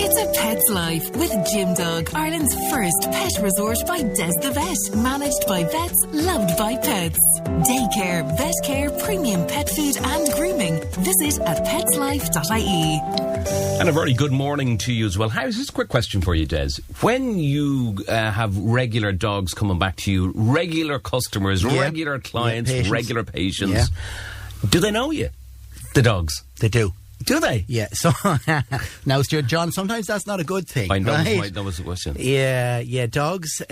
It's a pet's life with Gym Dog, Ireland's first pet resort by Des the Vet. Managed by vets, loved by pets. Daycare, vet care, premium pet food and grooming. Visit at petslife.ie. And a very good morning to you as well. Here's just a quick question for you, Des. When you have regular dogs coming back to you, regular customers, regular clients, regular patients, do they know you, the dogs? They do. Do they? Yeah. So now, Stuart John, sometimes that's not a good thing. I know, right? That was the question. Yeah. Dogs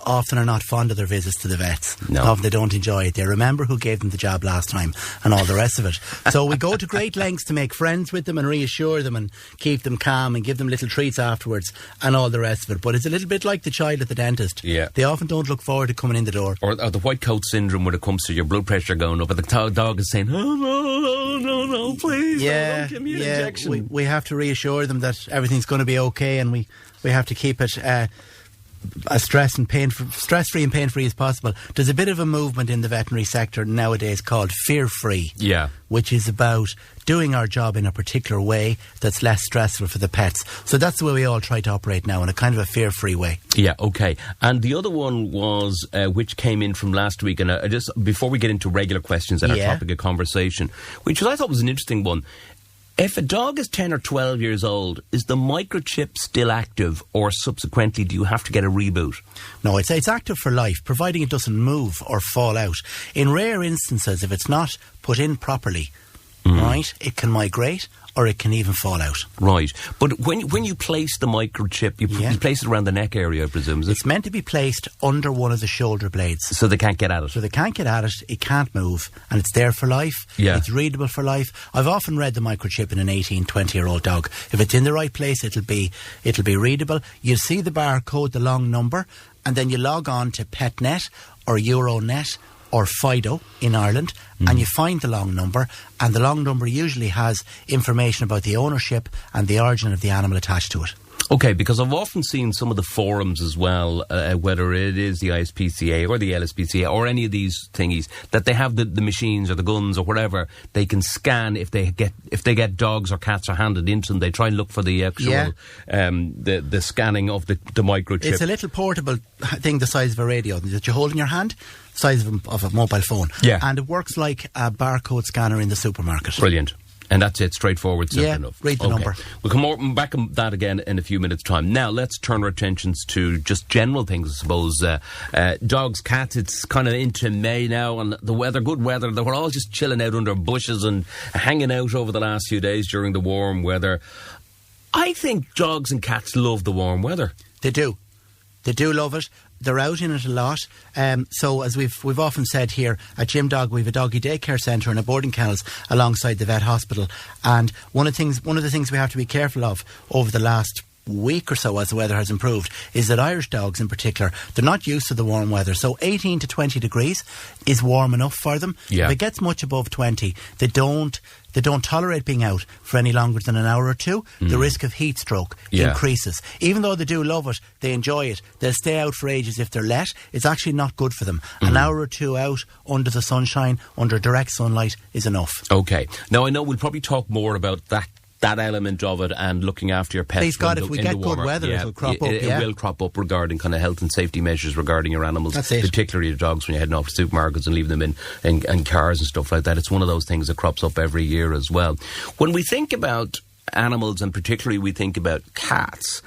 often are not fond of their visits to the vets. No. Often they don't enjoy it. They remember who gave them the job last time and all the rest of it. So we go to great lengths to make friends with them and reassure them and keep them calm and give them little treats afterwards and all the rest of it. But it's a little bit like the child at the dentist. Yeah. They often don't look forward to coming in the door. Or the white coat syndrome when it comes to your blood pressure going up and the dog is saying, oh, no, please. Yeah, give me an injection. We have to reassure them that everything's going to be okay, and we have to keep it as stress-free and pain-free as possible. There's a bit of a movement in the veterinary sector nowadays called fear-free, which is about doing our job in a particular way that's less stressful for the pets. So that's the way we all try to operate now, in a kind of a fear-free way. Yeah, okay. And the other one was, which came in from last week, and just before we get into regular questions and our topic of conversation, which I thought was an interesting one. If a dog is 10 or 12 years old, is the microchip still active, or subsequently do you have to get a reboot? No, it's active for life, providing it doesn't move or fall out. In rare instances, if it's not put in properly, right, it can migrate or it can even fall out. Right. But when you place the microchip, you place it around the neck area, I presume, is it? It's meant to be placed under one of the shoulder blades. So they can't get at it? So they can't get at it, it can't move, and it's there for life. Yeah. It's readable for life. I've often read the microchip in an 18, 20-year-old dog. If it's in the right place, it'll be readable. You see the barcode, the long number, and then you log on to PetNet or Euronet or Fido in Ireland, and you find the long number, and the long number usually has information about the ownership and the origin of the animal attached to it. Okay, because I've often seen some of the forums as well, whether it is the ISPCA or the LSPCA or any of these thingies, that they have the machines or the guns or whatever. They can scan if they get dogs or cats are handed into them. They try and look for the actual the scanning of the microchip. It's a little portable thing the size of a radio that you hold in your hand, size of a mobile phone. Yeah. And it works like a barcode scanner in the supermarket. Brilliant. And that's it, straightforward, simple enough. Read the number. We'll come back on that again in a few minutes' time. Now, let's turn our attentions to just general things, I suppose. Dogs, cats, it's kind of into May now, and the weather, good weather. They were all just chilling out under bushes and hanging out over the last few days during the warm weather. I think dogs and cats love the warm weather. They do. They do love it. They're out in it a lot. So as we've often said here at Gym Dog, we have a doggy daycare centre and a boarding kennels alongside the vet hospital. And one of the things we have to be careful of over the last week or so as the weather has improved is that Irish dogs in particular, they're not used to the warm weather. So 18 to 20 degrees is warm enough for them. Yeah. If it gets much above 20, they don't tolerate being out for any longer than an hour or two. The risk of heat stroke increases. Even though they do love it, they enjoy it, they'll stay out for ages if they're let. It's actually not good for them. An hour or two out under the sunshine, under direct sunlight is enough. Okay. Now, I know we'll probably talk more about that element of it and looking after your pets. Please God, if we get good weather, it'll crop up. It will crop up regarding kind of health and safety measures regarding your animals, particularly your dogs when you're heading off to supermarkets and leaving them in cars and stuff like that. It's one of those things that crops up every year as well. When we think about animals, and particularly we think about cats,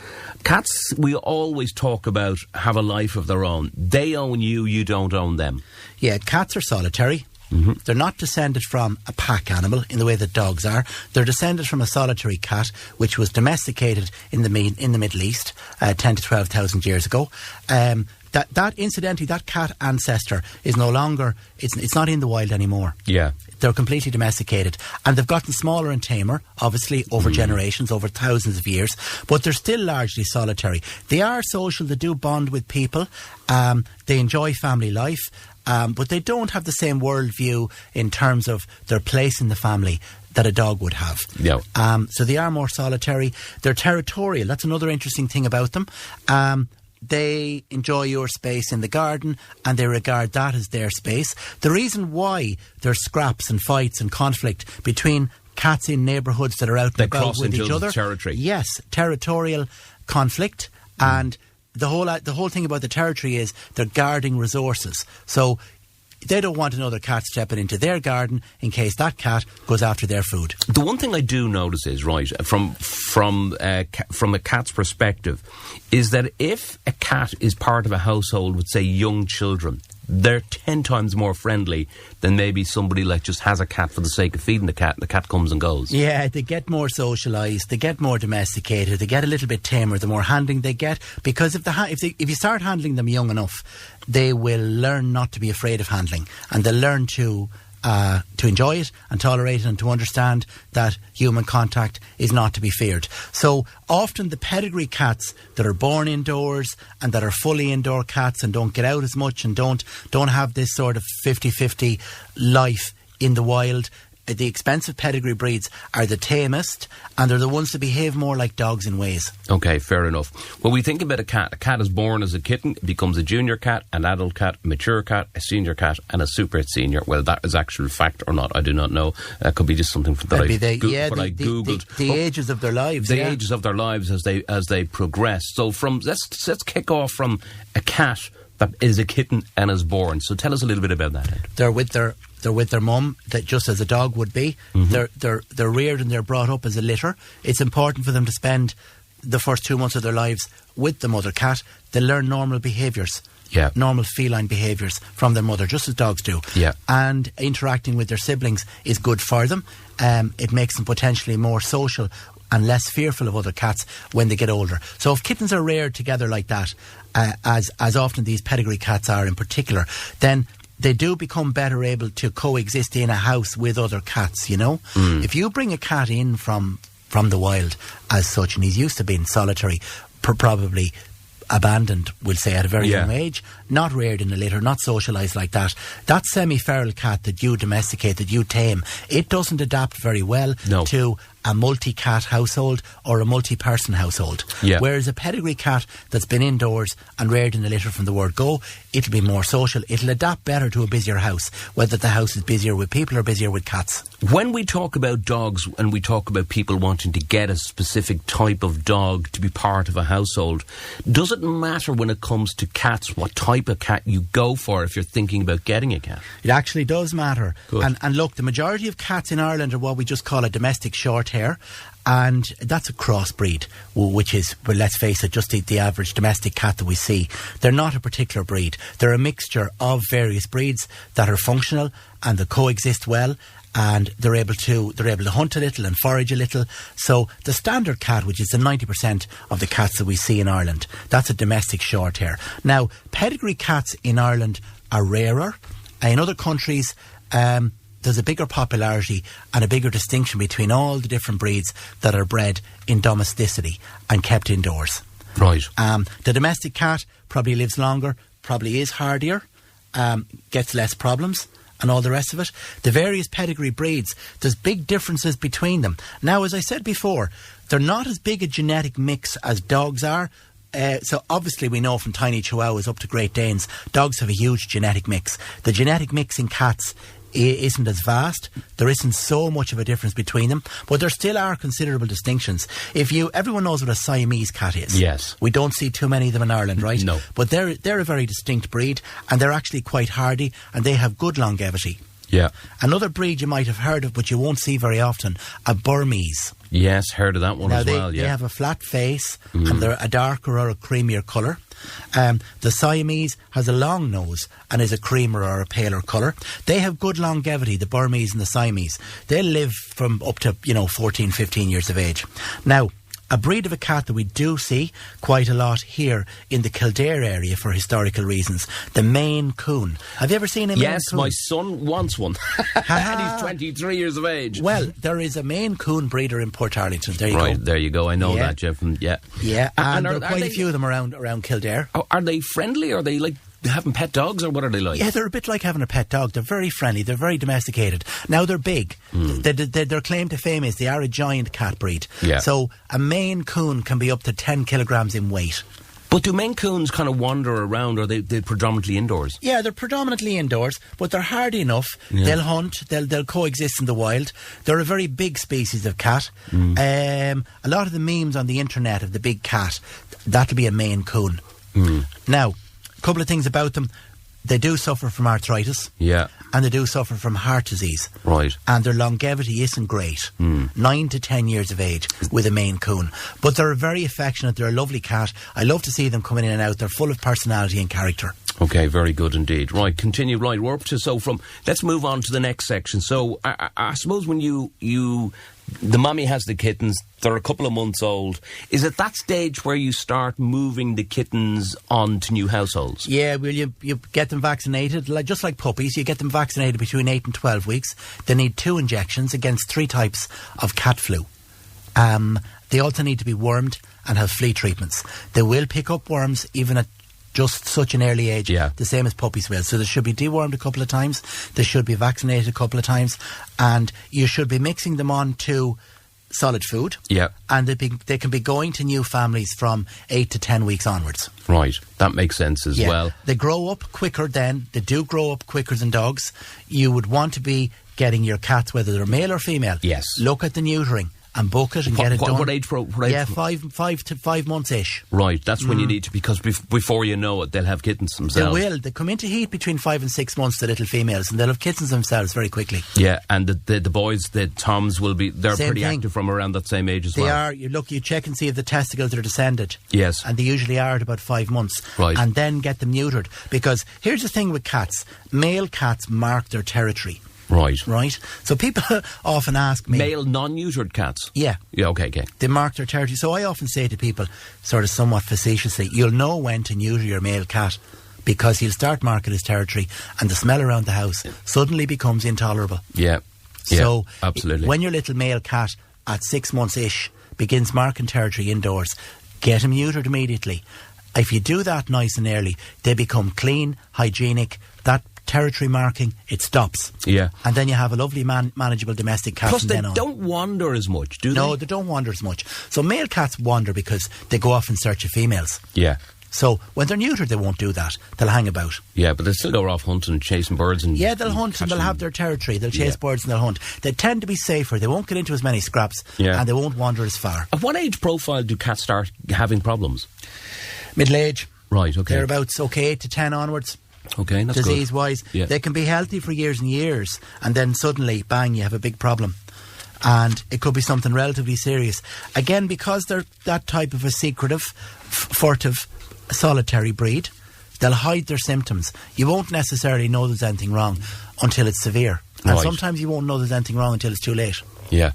we always talk about have a life of their own. They own you, you don't own them. Yeah, cats are solitary. They're not descended from a pack animal in the way that dogs are. They're descended from a solitary cat, which was domesticated in the Middle East 10 to 12,000 years ago. Incidentally, that cat ancestor is no longer. It's not in the wild anymore. Yeah, they're completely domesticated, and they've gotten smaller and tamer, obviously over generations, over thousands of years. But they're still largely solitary. They are social. They do bond with people. They enjoy family life. But they don't have the same worldview in terms of their place in the family that a dog would have. No. So they are more solitary. They're territorial. That's another interesting thing about them. They enjoy your space in the garden and they regard that as their space. The reason why there's scraps and fights and conflict between cats in neighbourhoods that are out and about with each other. Territory. Yes, territorial conflict, and the whole thing about the territory is they're guarding resources. So they don't want another cat stepping into their garden in case that cat goes after their food. The one thing I do notice is, right, from a cat's perspective, is that if a cat is part of a household with, say, young children, they're 10 times more friendly than maybe somebody like just has a cat for the sake of feeding the cat, and the cat comes and goes. Yeah, they get more socialised, they get more domesticated, they get a little bit tamer the more handling they get, because if you start handling them young enough, they will learn not to be afraid of handling, and they'll learn to enjoy it and tolerate it, and to understand that human contact is not to be feared. So often the pedigree cats that are born indoors and that are fully indoor cats and don't get out as much and don't have this sort of 50-50 life in the wild, the expensive pedigree breeds are the tamest, and they're the ones that behave more like dogs in ways. Okay, fair enough. When we think about a cat is born as a kitten, it becomes a junior cat, an adult cat, a mature cat, a senior cat, and a super senior. Well, that is actual fact or not, I do not know. That could be just something that I googled. The ages of their lives. The ages of their lives as they progress. So let's kick off from a cat that is a kitten and is born. So tell us a little bit about that, Ed. They're with their mum, that just as a dog would be. Mm-hmm. They're reared and they're brought up as a litter. It's important for them to spend the first 2 months of their lives with the mother cat. They learn normal behaviours. Yeah. Normal feline behaviours from their mother, just as dogs do. Yeah. And interacting with their siblings is good for them. It makes them potentially more social and less fearful of other cats when they get older. So if kittens are reared together like that, as often these pedigree cats are in particular, then they do become better able to coexist in a house with other cats, you know. If you bring a cat in from the wild as such, and he's used to being solitary, probably abandoned, we'll say, at a very young age, not reared in a litter, not socialised like that semi-feral cat that you domesticate, that you tame, it doesn't adapt very well to a multi-cat household or a multi-person household. Yeah. Whereas a pedigree cat that's been indoors and reared in a litter from the word go, it'll be more social, it'll adapt better to a busier house, whether the house is busier with people or busier with cats. When we talk about dogs and we talk about people wanting to get a specific type of dog to be part of a household, does it matter when it comes to cats what type of cat you go for if you're thinking about getting a cat? It actually does matter. Good. And look, the majority of cats in Ireland are what we just call a domestic short hair, and that's a crossbreed, which is, well, let's face it, just the average domestic cat that we see. They're not a particular breed. They're a mixture of various breeds that are functional and that coexist well, and they're able to hunt a little and forage a little. So the standard cat, which is the 90% of the cats that we see in Ireland, that's a domestic short hair. Now, pedigree cats in Ireland are rarer. In other countries, there's a bigger popularity and a bigger distinction between all the different breeds that are bred in domesticity and kept indoors. Right. The domestic cat probably lives longer, probably is hardier, gets less problems, and all the rest of it. The various pedigree breeds, there's big differences between them. Now, as I said before, they're not as big a genetic mix as dogs are. So obviously we know from tiny Chihuahuas up to Great Danes, dogs have a huge genetic mix. The genetic mix in cats isn't as vast. There isn't so much of a difference between them, but there still are considerable distinctions. Everyone knows what a Siamese cat is. Yes. We don't see too many of them in Ireland, right? No. But they're a very distinct breed, and they're actually quite hardy, and they have good longevity. Yeah. Another breed you might have heard of, but you won't see very often, a Burmese. Yes, heard of that one as well. They have a flat face, and they're a darker or a creamier colour. The Siamese has a long nose and is a creamer or a paler colour. They have good longevity, the Burmese and the Siamese. They live from up to 14, 15 years of age. Now, a breed of a cat that we do see quite a lot here in the Kildare area for historical reasons, the Maine Coon. Have you ever seen a Maine Coon? Yes, my son wants one. And he's 23 years of age. Well, there is a Maine Coon breeder in Portarlington. There you go. Right, there you go. I know that, Jeff. Yeah. Yeah, and there are quite a few of them around Kildare. Are they friendly? Are they like having pet dogs, or what are they like? Yeah, they're a bit like having a pet dog. They're very friendly. They're very domesticated. Now, they're big. Their claim to fame is they are a giant cat breed. Yeah. So a Maine Coon can be up to 10 kilograms in weight. But do Maine Coons kind of wander around, or are they're predominantly indoors? Yeah, they're predominantly indoors, but they're hardy enough. Yeah. They'll hunt, they'll coexist in the wild. They're a very big species of cat. A lot of the memes on the internet of the big cat, that'll be a Maine Coon. Now, a couple of things about them. They do suffer from arthritis. Yeah. And they do suffer from heart disease. Right. And their longevity isn't great. 9 to 10 years of age with a Maine Coon. But they're very affectionate. They're a lovely cat. I love to see them coming in and out. They're full of personality and character. Okay, very good indeed. Right, continue. Right, we're up to, let's move on to the next section. So, I suppose when the mummy has the kittens, they're a couple of months old. Is it that stage where you start moving the kittens on to new households? Yeah, well, you get them vaccinated, just like puppies. You get them vaccinated between 8 and 12 weeks. They need 2 injections against 3 types of cat flu. They also need to be wormed and have flea treatments. They will pick up worms even at just such an early age, the same as puppies will. So they should be dewormed a couple of times, they should be vaccinated a couple of times, and you should be mixing them on to solid food. Yeah. And they can be going to new families from 8 to 10 weeks onwards. Right, that makes sense as well. They grow up quicker then, they do grow up quicker than dogs. You would want to be getting your cats, whether they're male or female. Yes. Look at the neutering and book it and get it done. What age? Yeah, 5 months-ish. Right, that's when you need to, because before you know it, they'll have kittens themselves. They will. They come into heat between 5 and 6 months, the little females, and they'll have kittens themselves very quickly. Yeah, and the boys, the toms, they're same pretty thing. Active from around that same age as well. They are. You check and see if the testicles are descended. Yes. And they usually are at about 5 months. Right. And then get them neutered. Because here's the thing with cats. Male cats mark their territory. Right. So people often ask me... Male non-neutered cats? Yeah. Yeah, okay. They mark their territory. So I often say to people, sort of somewhat facetiously, you'll know when to neuter your male cat because he'll start marking his territory and the smell around the house suddenly becomes intolerable. Yeah. So absolutely. When your little male cat at 6 months-ish begins marking territory indoors, get him neutered immediately. If you do that nice and early, they become clean, hygienic, that territory marking, it stops. Yeah. And then you have a lovely manageable domestic cat. Plus, from they then on. don't wander as much, do they? No, they don't wander as much. So male cats wander because they go off in search of females. Yeah. So when they're neutered, they won't do that. They'll hang about. Yeah, but they still go off hunting and chasing birds. They'll hunt and they'll have their territory. They'll chase birds and they'll hunt. They tend to be safer. They won't get into as many scraps. Yeah. And they won't wander as far. At what age profile do cats start having problems? Middle age. Right, okay. Thereabouts, 8 to 10 onwards. Okay, that's disease-wise. Yeah. They can be healthy for years and years, and then suddenly, bang, you have a big problem. And it could be something relatively serious. Again, because they're that type of a secretive, furtive, solitary breed, they'll hide their symptoms. You won't necessarily know there's anything wrong until it's severe. And sometimes you won't know there's anything wrong until it's too late. Yeah,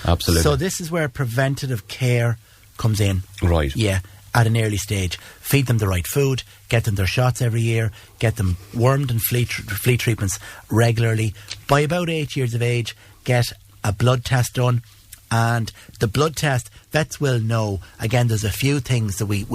absolutely. So this is where preventative care comes in. Right. Yeah. At an early stage, feed them the right food, get them their shots every year, get them wormed and flea treatments regularly. By about 8 years of age, get a blood test done, and the blood test, vets will know. Again, there's a few things that we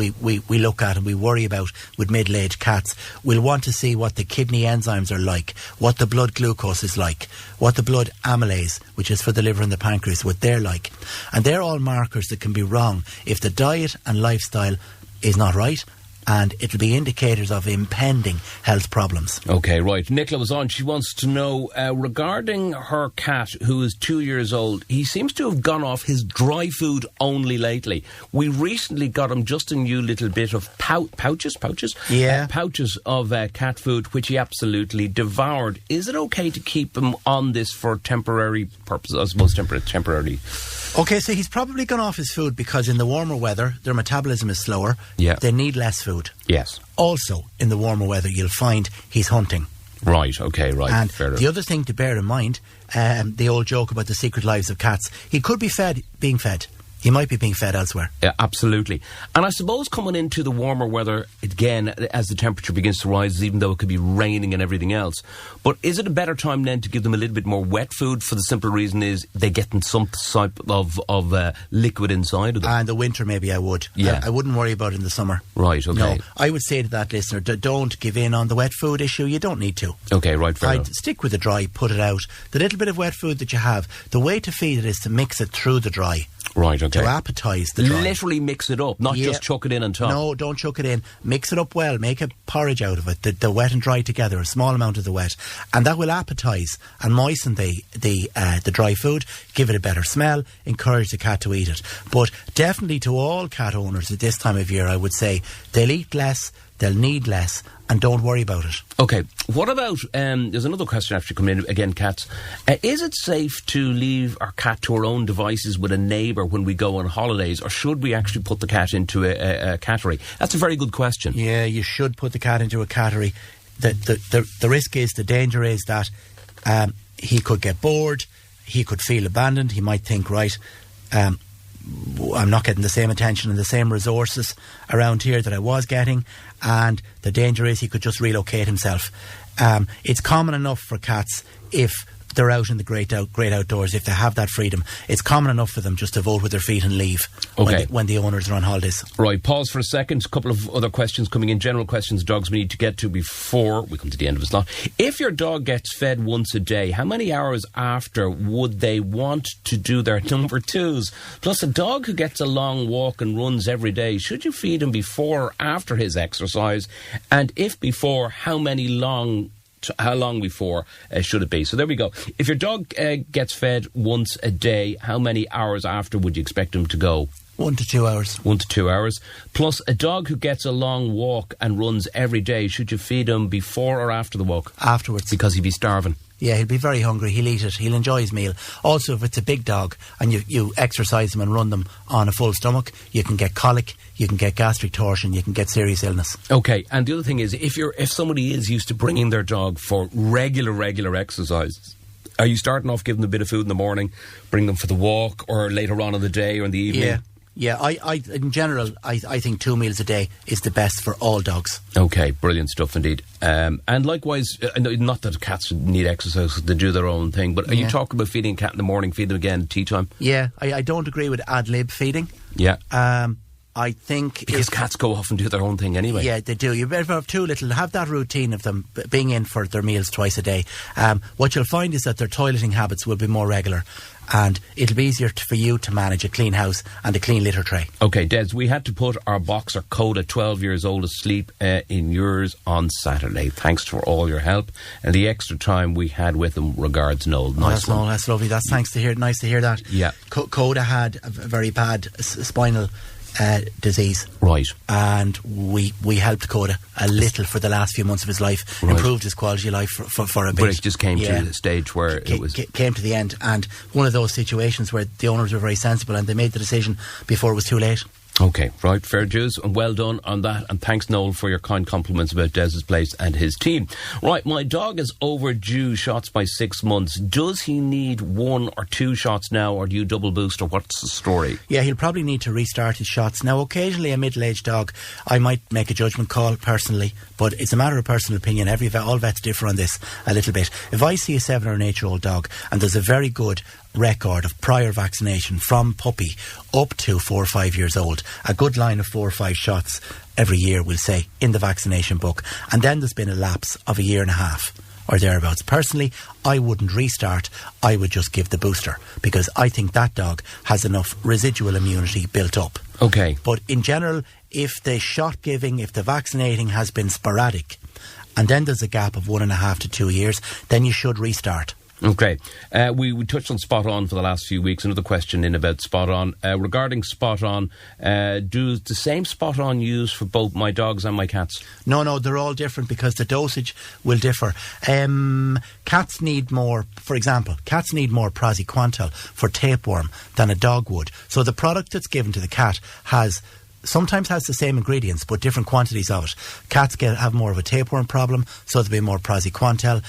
look at and we worry about with middle-aged cats. We'll want to see what the kidney enzymes are like, what the blood glucose is like, what the blood amylase, which is for the liver and the pancreas, what they're like. And they're all markers that can be wrong if the diet and lifestyle is not right, and it'll be indicators of impending health problems. Okay, right. Nicola was on. She wants to know, regarding her cat, who is 2 years old, he seems to have gone off his dry food only lately. We recently got him just a new little bit of pouches? Yeah. Pouches of cat food, which he absolutely devoured. Is it okay to keep him on this for temporary purposes? I suppose temporarily. Okay, so he's probably gone off his food because in the warmer weather, their metabolism is slower. Yeah. They need less food. Yes. Also, in the warmer weather, you'll find he's hunting. Right, okay, right. And fair enough. The other thing to bear in mind, the old joke about the secret lives of cats, he could be being fed. He might be being fed elsewhere. Yeah, absolutely. And I suppose coming into the warmer weather, again, as the temperature begins to rise, even though it could be raining and everything else, but is it a better time then to give them a little bit more wet food for the simple reason is they're getting some type of liquid inside of them? And the winter, maybe I would. Yeah. I wouldn't worry about it in the summer. Right, okay. No, I would say to that listener, don't give in on the wet food issue. You don't need to. Okay, right, fair enough. Stick with the dry, put it out. The little bit of wet food that you have, the way to feed it is to mix it through the dry. Right, okay. To appetise the dry. Literally mix it up, not just chuck it in on top. No, don't chuck it in. Mix it up well. Make a porridge out of it. The wet and dry together, a small amount of the wet. And that will appetise and moisten the dry food, give it a better smell, encourage the cat to eat it. But definitely to all cat owners at this time of year, I would say they'll eat less, they'll need less, and don't worry about it. Okay, what about, there's another question actually coming in, again, cats. Is it safe to leave our cat to our own devices with a neighbour when we go on holidays, or should we actually put the cat into a cattery? That's a very good question. Yeah, you should put the cat into a cattery. The risk is, the danger is that he could get bored, he could feel abandoned, he might think, right, I'm not getting the same attention and the same resources around here that I was getting, and the danger is he could just relocate himself. It's common enough for cats, if they're out in the great outdoors, if they have that freedom, it's common enough for them just to vote with their feet and leave when the owners are on holidays. Right, pause for a second. A couple of other questions coming in, general questions, dogs we need to get to before we come to the end of the slot. If your dog gets fed once a day, how many hours after would they want to do their number twos? Plus, a dog who gets a long walk and runs every day, should you feed him before or after his exercise? And if before, how long before should it be? So there we go. If your dog gets fed once a day, how many hours after would you expect him to go? 1 to 2 hours. 1 to 2 hours. Plus, a dog who gets a long walk and runs every day, should you feed him before or after the walk? Afterwards. Because he'd be starving. Yeah, he'll be very hungry. He'll eat it. He'll enjoy his meal. Also, if it's a big dog and you exercise them and run them on a full stomach, you can get colic, you can get gastric torsion, you can get serious illness. Okay, and the other thing is, if somebody is used to bringing their dog for regular exercise, are you starting off giving them a bit of food in the morning, bring them for the walk, or later on in the day or in the evening? Yeah, I in general, I think 2 meals a day is the best for all dogs. Okay, brilliant stuff indeed. And likewise, not that cats need exercise, they do their own thing, but are you talking about feeding a cat in the morning, feed them again at tea time? Yeah, I don't agree with ad-lib feeding. Yeah. I think... Because cats go off and do their own thing anyway. Yeah, they do. You better have too little. Have that routine of them being in for their meals twice a day. What you'll find is that their toileting habits will be more regular, and it'll be easier for you to manage a clean house and a clean litter tray. Okay, Des, we had to put our boxer Coda, 12 years old, asleep in yours on Saturday. Thanks for all your help and the extra time we had with him. Regards, Noel. Nice one. Noel, that's lovely. That's nice to hear that. Yeah. Coda had a very bad spinal disease. Right. And we helped Coda a little for the last few months of his life, improved his quality of life for a bit. But it just came to the stage where came to the end, and one of those situations where the owners were very sensible and they made the decision before it was too late. Okay, right, fair dues, and well done on that, and thanks, Noel, for your kind compliments about Des's place and his team. Right, my dog is overdue shots by 6 months. Does he need 1 or 2 shots now, or do you double boost, or what's the story? Yeah, he'll probably need to restart his shots. Now, occasionally a middle-aged dog, I might make a judgment call personally, but it's a matter of personal opinion. All vets differ on this a little bit. If I see a 7 or an 8-year-old dog, and there's a very good record of prior vaccination from puppy up to 4 or 5 years old, a good line of 4 or 5 shots every year, we'll say, in the vaccination book, and then there's been a lapse of 1.5 years or thereabouts. Personally, I wouldn't restart. I would just give the booster, because I think that dog has enough residual immunity built up. Okay. But in general, if the shot giving, if the vaccinating has been sporadic, and then there's a gap of 1.5 to 2 years, then you should restart. Okay. We touched on Spot On for the last few weeks. Another question in about Spot On. Regarding Spot On, do the same Spot On use for both my dogs and my cats? No, they're all different because the dosage will differ. Cats need more, for example, praziquantel for tapeworm than a dog would. So the product that's given to the cat sometimes has the same ingredients but different quantities of it. Cats have more of a tapeworm problem, so there'll be more praziquantel.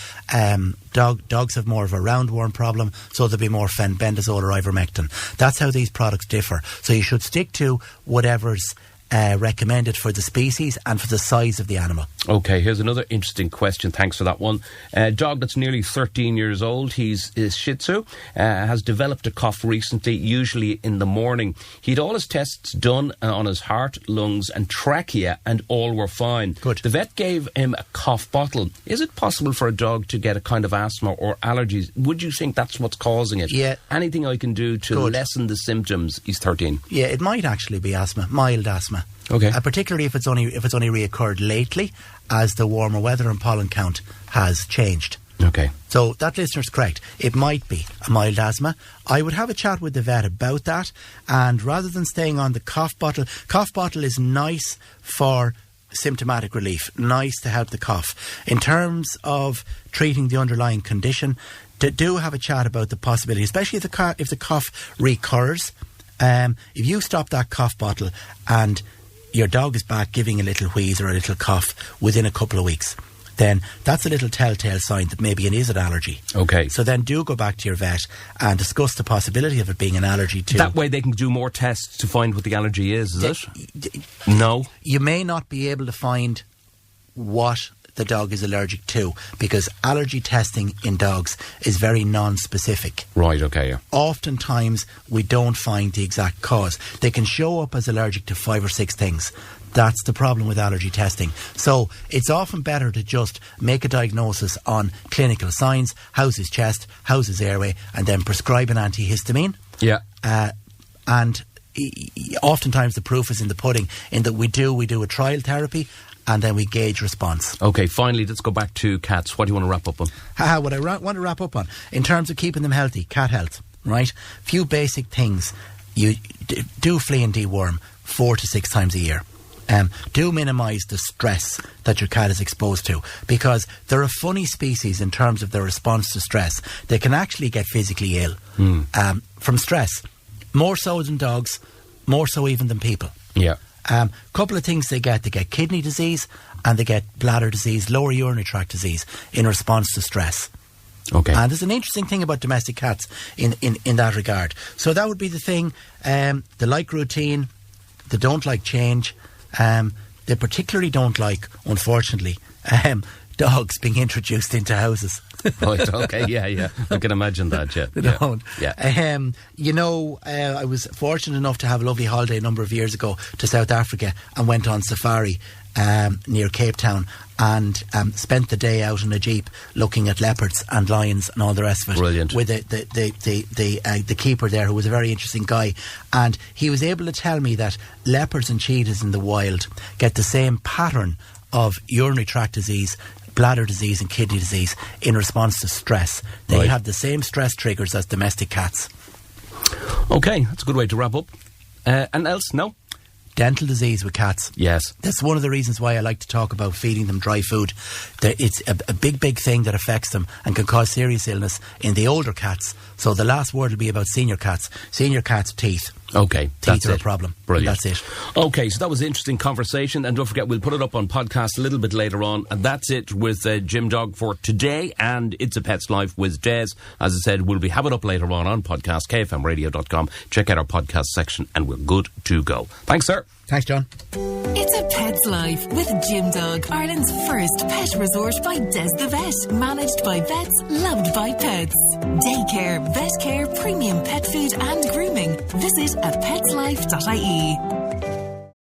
Dogs have more of a roundworm problem, so there'll be more fenbendazole or ivermectin. That's how these products differ. So you should stick to whatever's recommended for the species and for the size of the animal. Okay, here's another interesting question. Thanks for that one. A dog that's nearly 13 years old, he's Shih Tzu, has developed a cough recently, usually in the morning. He'd all his tests done on his heart, lungs and trachea, and all were fine. Good. The vet gave him a cough bottle. Is it possible for a dog to get a kind of asthma or allergies? Would you think that's what's causing it? Yeah. Anything I can do to lessen the symptoms? He's 13. Yeah, it might actually be asthma, mild asthma. Okay. Particularly if it's only reoccurred lately, as the warmer weather and pollen count has changed. Okay. So that listener's correct. It might be a mild asthma. I would have a chat with the vet about that, and rather than staying on the cough bottle is nice for symptomatic relief, nice to help the cough. In terms of treating the underlying condition, do have a chat about the possibility, especially if the cough recurs. If you stop that cough bottle and your dog is back giving a little wheeze or a little cough within a couple of weeks, then that's a little telltale sign that maybe it is an allergy. Okay. So then do go back to your vet and discuss the possibility of it being an allergy too. That way they can do more tests to find what the allergy is it? No. You may not be able to find what the dog is allergic to, because allergy testing in dogs is very non-specific. Right, okay, yeah. Oftentimes we don't find the exact cause. They can show up as allergic to 5 or 6 things. That's the problem with allergy testing. So it's often better to just make a diagnosis on clinical signs, how's his chest, how's his airway, and then prescribe an antihistamine. Yeah. And oftentimes the proof is in the pudding, in that we do a trial therapy and then we gauge response. Okay, finally, let's go back to cats. What do you want to wrap up on? What I want to wrap up on, in terms of keeping them healthy, cat health, right? Few basic things. You do flea and deworm 4 to 6 times a year. Do minimise the stress that your cat is exposed to, because they're a funny species in terms of their response to stress. They can actually get physically ill from stress, more so than dogs, more so even than people. Yeah. Couple of things they get kidney disease and they get bladder disease, lower urinary tract disease in response to stress. Okay. And there's an interesting thing about domestic cats in that regard. So that would be the thing. They like routine, they don't like change, they particularly don't like, unfortunately, dogs being introduced into houses. Right, okay, yeah. I can imagine that, yeah. They don't. Yeah. I was fortunate enough to have a lovely holiday a number of years ago to South Africa and went on safari near Cape Town and spent the day out in a jeep looking at leopards and lions and all the rest of it. Brilliant. With the keeper there, who was a very interesting guy, and he was able to tell me that leopards and cheetahs in the wild get the same pattern of urinary tract disease, bladder disease and kidney disease in response to stress. They have the same stress triggers as domestic cats. Okay, that's a good way to wrap up. And else, no? Dental disease with cats. Yes. That's one of the reasons why I like to talk about feeding them dry food. It's a big thing that affects them and can cause serious illness in the older cats. So the last word will be about senior cats. Senior cats' teeth. Okay, teeth are a problem. Brilliant. That's it. Okay, so that was an interesting conversation, and don't forget we'll put it up on podcast a little bit later on. And that's it with Jim Dog for today, and It's a Pet's Life with Des. As I said, we'll be having it up later on podcast, kfmradio.com. Check out our podcast section, and we're good to go. Thanks, sir. Thanks, John. It's a Pet's Life with Jim Dog, Ireland's first pet resort by Des the Vet, managed by vets, loved by pets. Daycare, vet care, premium pet food and grooming. Visit at petslife.ie.